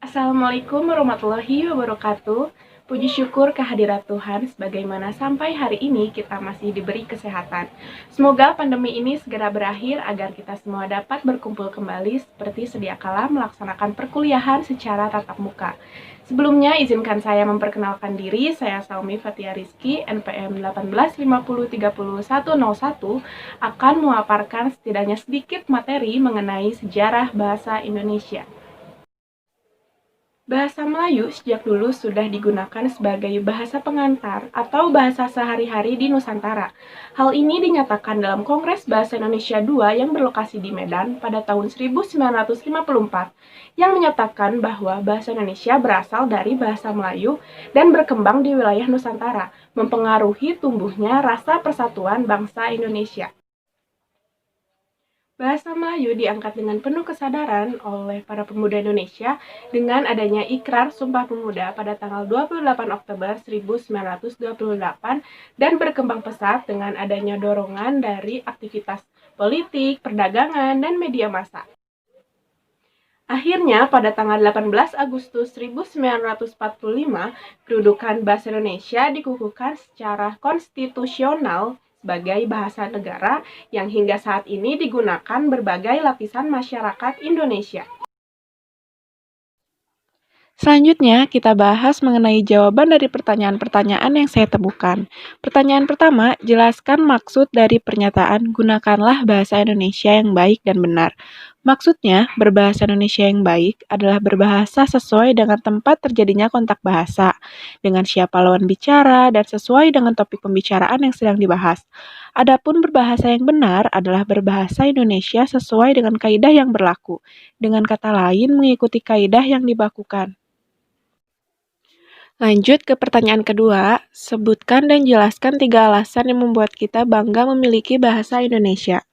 Assalamualaikum warahmatullahi wabarakatuh. Puji syukur kehadirat Tuhan sebagaimana sampai hari ini kita masih diberi kesehatan. Semoga pandemi ini segera berakhir agar kita semua dapat berkumpul kembali seperti sedia kala melaksanakan perkuliahan secara tatap muka. Sebelumnya izinkan saya memperkenalkan diri, saya Saumi Fatia Rizky, NPM 1850303101, akan memaparkan setidaknya sedikit materi mengenai sejarah bahasa Indonesia. Bahasa Melayu sejak dulu sudah digunakan sebagai bahasa pengantar atau bahasa sehari-hari di Nusantara. Hal ini dinyatakan dalam Kongres Bahasa Indonesia II yang berlokasi di Medan pada tahun 1954, yang menyatakan bahwa bahasa Indonesia berasal dari bahasa Melayu dan berkembang di wilayah Nusantara, mempengaruhi tumbuhnya rasa persatuan bangsa Indonesia. Bahasa Melayu diangkat dengan penuh kesadaran oleh para pemuda Indonesia dengan adanya Ikrar Sumpah Pemuda pada tanggal 28 Oktober 1928 dan berkembang pesat dengan adanya dorongan dari aktivitas politik, perdagangan, dan media massa. Akhirnya, pada tanggal 18 Agustus 1945, kedudukan bahasa Indonesia dikukuhkan secara konstitusional sebagai bahasa negara yang hingga saat ini digunakan berbagai lapisan masyarakat Indonesia. Selanjutnya, kita bahas mengenai jawaban dari pertanyaan-pertanyaan yang saya temukan. Pertanyaan pertama, jelaskan maksud dari pernyataan gunakanlah bahasa Indonesia yang baik dan benar. Maksudnya, berbahasa Indonesia yang baik adalah berbahasa sesuai dengan tempat terjadinya kontak bahasa, dengan siapa lawan bicara, dan sesuai dengan topik pembicaraan yang sedang dibahas. Adapun berbahasa yang benar adalah berbahasa Indonesia sesuai dengan kaidah yang berlaku, dengan kata lain mengikuti kaidah yang dibakukan. Lanjut ke pertanyaan kedua, sebutkan dan jelaskan 3 alasan yang membuat kita bangga memiliki bahasa Indonesia.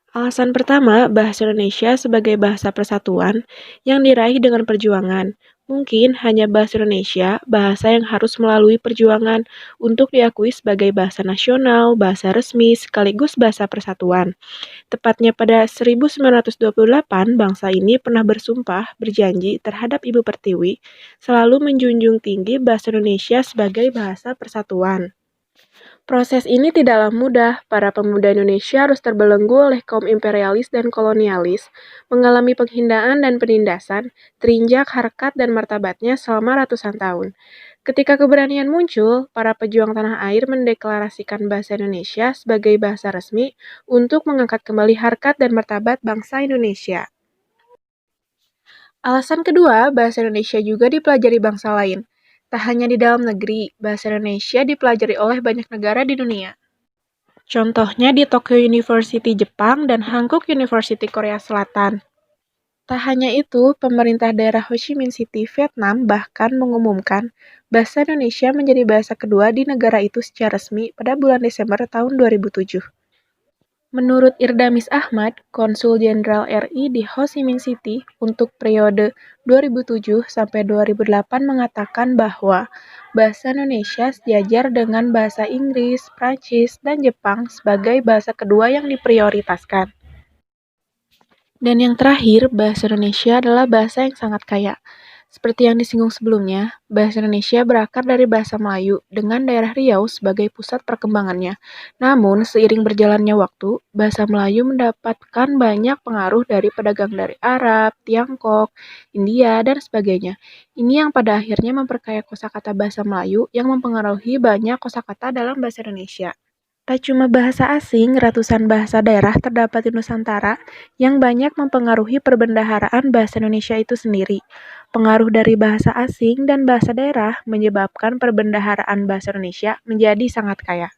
Alasan pertama, bahasa Indonesia sebagai bahasa persatuan yang diraih dengan perjuangan. Mungkin hanya bahasa Indonesia, bahasa yang harus melalui perjuangan untuk diakui sebagai bahasa nasional, bahasa resmi, sekaligus bahasa persatuan. Tepatnya pada 1928, bangsa ini pernah bersumpah, berjanji terhadap Ibu Pertiwi, selalu menjunjung tinggi bahasa Indonesia sebagai bahasa persatuan. Proses ini tidaklah mudah, para pemuda Indonesia harus terbelenggu oleh kaum imperialis dan kolonialis, mengalami penghinaan dan penindasan, terinjak harkat dan martabatnya selama ratusan tahun. Ketika keberanian muncul, para pejuang tanah air mendeklarasikan bahasa Indonesia sebagai bahasa resmi untuk mengangkat kembali harkat dan martabat bangsa Indonesia. Alasan kedua, bahasa Indonesia juga dipelajari bangsa lain. Tak hanya di dalam negeri, bahasa Indonesia dipelajari oleh banyak negara di dunia. Contohnya di Tokyo University Jepang dan Hankook University Korea Selatan. Tak hanya itu, pemerintah daerah Ho Chi Minh City, Vietnam bahkan mengumumkan bahasa Indonesia menjadi bahasa kedua di negara itu secara resmi pada bulan Desember tahun 2007. Menurut Irdamis Ahmad, Konsul Jenderal RI di Ho Chi Minh City untuk periode 2007 sampai 2008 mengatakan bahwa bahasa Indonesia sejajar dengan bahasa Inggris, Prancis, dan Jepang sebagai bahasa kedua yang diprioritaskan. Dan yang terakhir, bahasa Indonesia adalah bahasa yang sangat kaya. Seperti yang disinggung sebelumnya, bahasa Indonesia berakar dari bahasa Melayu dengan daerah Riau sebagai pusat perkembangannya. Namun, seiring berjalannya waktu, bahasa Melayu mendapatkan banyak pengaruh dari pedagang dari Arab, Tiongkok, India, dan sebagainya. Ini yang pada akhirnya memperkaya kosakata bahasa Melayu yang mempengaruhi banyak kosakata dalam bahasa Indonesia. Tak cuma bahasa asing, ratusan bahasa daerah terdapat di Nusantara yang banyak mempengaruhi perbendaharaan bahasa Indonesia itu sendiri. Pengaruh dari bahasa asing dan bahasa daerah menyebabkan perbendaharaan bahasa Indonesia menjadi sangat kaya.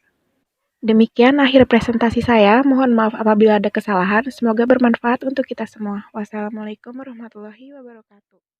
Demikian akhir presentasi saya. Mohon maaf apabila ada kesalahan. Semoga bermanfaat untuk kita semua. Wassalamualaikum warahmatullahi wabarakatuh.